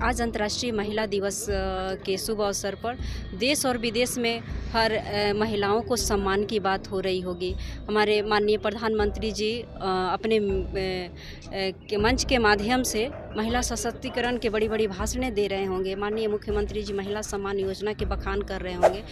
आज अंतर्राष्ट्रीय महिला दिवस के शुभ अवसर पर देश और विदेश में हर महिलाओं को सम्मान की बात हो रही होगी। हमारे माननीय प्रधानमंत्री जी अपने के मंच के माध्यम से महिला सशक्तिकरण के बड़ी बड़ी भाषणें दे रहे होंगे। माननीय मुख्यमंत्री जी महिला सम्मान योजना के बखान कर रहे होंगे।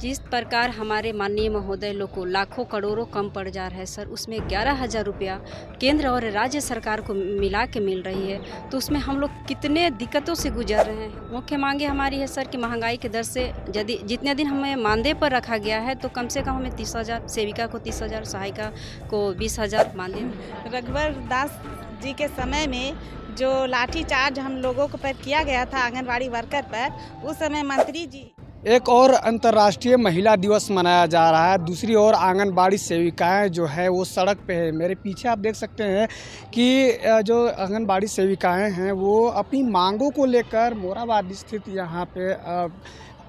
जिस प्रकार हमारे माननीय महोदय लोग को लाखों करोड़ों कम पड़ जा रहा है सर, उसमें 11,000 रुपया केंद्र और राज्य सरकार को मिला के मिल रही है, तो उसमें हम लोग कितने दिक्कतों से गुजर रहे हैं। मुख्य मांगे हमारी है सर कि महंगाई की दर से यदि जितने दिन हमें मानदेय पर रखा गया है तो कम से कम हमें 30,000, सेविका को 30,000, सहायिका को 20,000 मानदेय। रघुवर दास जी के समय में जो लाठीचार्ज हम लोगों को पर किया गया था आंगनवाड़ी वर्कर पर, उस समय मंत्री जी एक और अंतर्राष्ट्रीय महिला दिवस मनाया जा रहा है। दूसरी ओर आंगनबाड़ी सेविकाएं जो है वो सड़क पे है। मेरे पीछे आप देख सकते हैं कि जो आंगनबाड़ी सेविकाएं हैं वो अपनी मांगों को लेकर मोराबाद स्थित यहाँ पे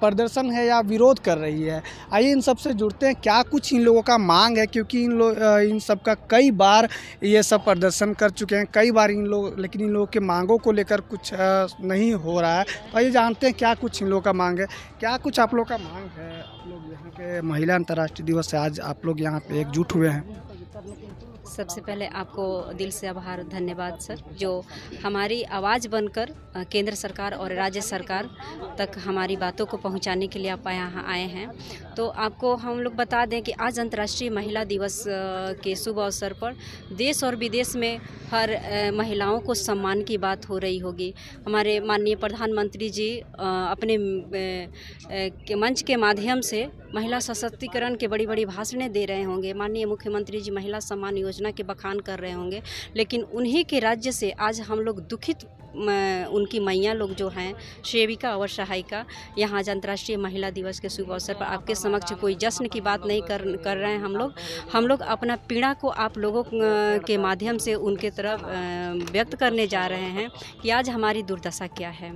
प्रदर्शन है या विरोध कर रही है। आइए इन सब से जुड़ते हैं, क्या कुछ इन लोगों का मांग है, क्योंकि इन सब का कई बार ये सब प्रदर्शन कर चुके हैं कई बार लेकिन इन लोगों के मांगों को लेकर कुछ नहीं हो रहा है। तो आइए जानते हैं क्या कुछ इन लोगों का मांग है, क्या कुछ आप लोग का मांग है। आप लोग यहाँ पे महिला अंतर्राष्ट्रीय दिवस है, आज आप लोग यहाँ पे एकजुट हुए हैं। सबसे पहले आपको दिल से आभार, धन्यवाद सर, जो हमारी आवाज़ बनकर केंद्र सरकार और राज्य सरकार तक हमारी बातों को पहुंचाने के लिए आप यहाँ आए हैं। तो आपको हम लोग बता दें कि आज अंतर्राष्ट्रीय महिला दिवस के शुभ अवसर पर देश और विदेश में हर महिलाओं को सम्मान की बात हो रही होगी। हमारे माननीय प्रधानमंत्री जी अपने के मंच के माध्यम से महिला सशक्तिकरण के बड़ी बड़ी भाषणें दे रहे होंगे। माननीय मुख्यमंत्री जी महिला सम्मान योजना के बखान कर रहे होंगे, लेकिन उन्हीं के राज्य से आज हम लोग दुखित उनकी मैया लोग जो हैं, सेविका और सहायिका, यहाँ आज अंतर्राष्ट्रीय महिला दिवस के शुभ अवसर पर आपके समक्ष कोई जश्न की बात नहीं कर रहे हैं। हम लोग अपना पीड़ा को आप लोगों के माध्यम से उनके तरफ व्यक्त करने जा रहे हैं कि आज हमारी दुर्दशा क्या है।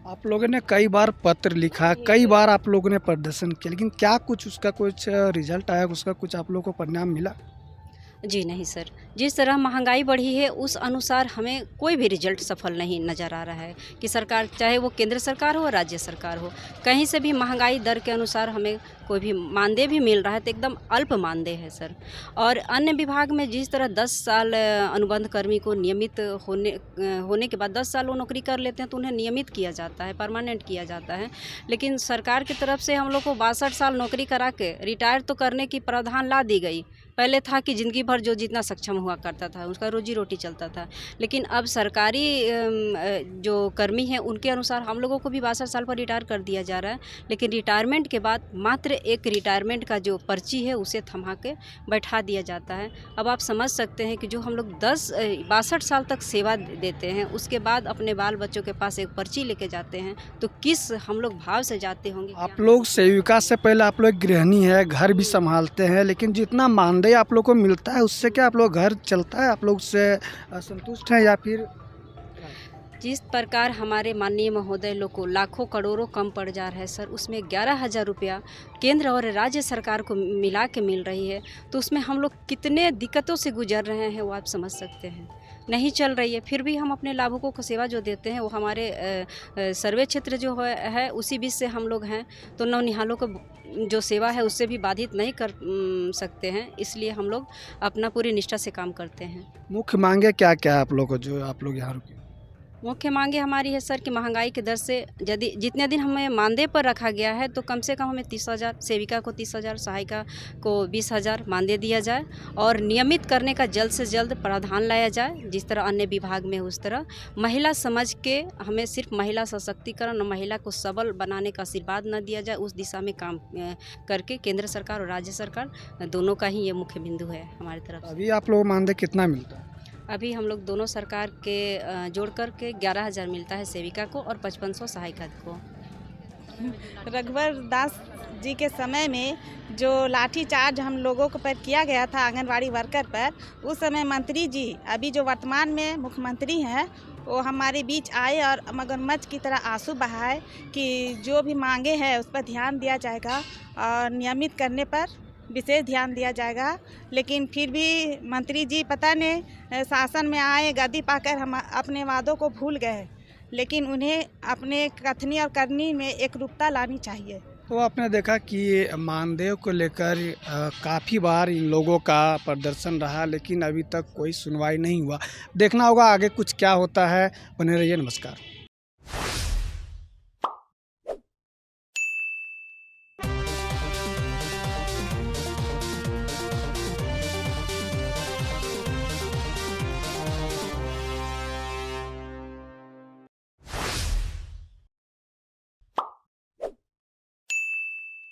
आप लोगों ने कई बार पत्र लिखा, कई बार आप लोगों ने प्रदर्शन किया, लेकिन क्या कुछ उसका कुछ रिजल्ट आया, उसका कुछ आप लोगों को परिणाम मिला? जी नहीं सर, जिस तरह महंगाई बढ़ी है उस अनुसार हमें कोई भी रिजल्ट सफल नहीं नज़र आ रहा है कि सरकार, चाहे वो केंद्र सरकार हो राज्य सरकार हो, कहीं से भी महंगाई दर के अनुसार हमें कोई भी मानदेय भी मिल रहा है तो एकदम अल्प मानदेय है सर। और अन्य विभाग में जिस तरह 10 साल अनुबंध कर्मी को नियमित होने के बाद 10 साल वो नौकरी कर लेते हैं तो उन्हें नियमित किया जाता है, परमानेंट किया जाता है। लेकिन सरकार की तरफ से हम लोग को 62 साल नौकरी करा के रिटायर तो करने की प्रावधान ला दी गई। पहले था कि ज़िंदगी भर जो जितना सक्षम हुआ करता था उसका रोजी रोटी चलता था, लेकिन अब सरकारी जो कर्मी हैं उनके अनुसार हम लोगों को भी 62 साल पर रिटायर कर दिया जा रहा है। लेकिन रिटायरमेंट के बाद मात्र एक रिटायरमेंट का जो पर्ची है उसे थमा के बैठा दिया जाता है। अब आप समझ सकते हैं कि जो हम लोग 62 साल तक सेवा देते हैं, उसके बाद अपने बाल बच्चों के पास एक पर्ची लेके जाते हैं तो किस हम लोग भाव से जाते होंगे। आप लोग सेविका से पहले आप लोग गृहिणी है, घर भी संभालते हैं, लेकिन जितना मानदेय आप लोग को मिलता है उससे क्या आप लोग घर चलता है? आप लोग उससे संतुष्ट हैं या फिर? जिस प्रकार हमारे माननीय महोदय लोग को लाखों करोड़ों कम पड़ जा रहा है सर, उसमें 11,000 रुपया केंद्र और राज्य सरकार को मिला के मिल रही है, तो उसमें हम लोग कितने दिक्कतों से गुजर रहे हैं वो आप समझ सकते हैं। नहीं चल रही है, फिर भी हम अपने लाभुकों को सेवा जो देते हैं वो हमारे सर्वे क्षेत्र जो है उसी बीच से हम लोग हैं, तो नवनिहालों को जो सेवा है उससे भी बाधित नहीं कर सकते हैं, इसलिए हम लोग अपना पूरी निष्ठा से काम करते हैं। मुख्य मांगे क्या क्या है आप लोग को जो आप लोग यहाँ रुके? मुख्य मांगे हमारी है सर कि महंगाई की दर से यदि जितने दिन हमें मानदेय पर रखा गया है तो कम से कम हमें 30,000, सेविका को 30,000, सहायिका को 20,000 मानदेय दिया जाए और नियमित करने का जल्द से जल्द प्रावधान लाया जाए। जिस तरह अन्य विभाग में उस तरह महिला समझ के हमें सिर्फ महिला सशक्तिकरण और महिला को सबल बनाने का आशीर्वाद न दिया जाए, उस दिशा में काम करके केंद्र सरकार और राज्य सरकार दोनों का ही ये मुख्य बिंदु है हमारी तरफ। अभी आप लोग मानदेय कितना मिलता है? अभी हम लोग दोनों सरकार के जोड़ कर के 11,000 मिलता है सेविका को और 5500 सहायिका को। रघुवर दास जी के समय में जो लाठीचार्ज हम लोगों को पर किया गया था आंगनवाड़ी वर्कर पर, उस समय मंत्री जी, अभी जो वर्तमान में मुख्यमंत्री हैं, वो हमारे बीच आए और मगरमच्छ की तरह आंसू बहाए कि जो भी मांगे हैं उस पर ध्यान दिया जाएगा और नियमित करने पर विशेष ध्यान दिया जाएगा। लेकिन फिर भी मंत्री जी पता नहीं शासन में आए, गद्दी पाकर हम अपने वादों को भूल गए। लेकिन उन्हें अपने कथनी और करनी में एकरूपता लानी चाहिए। तो आपने देखा कि मानदेय को लेकर काफ़ी बार इन लोगों का प्रदर्शन रहा, लेकिन अभी तक कोई सुनवाई नहीं हुआ। देखना होगा आगे कुछ क्या होता है। बने रहिए, नमस्कार।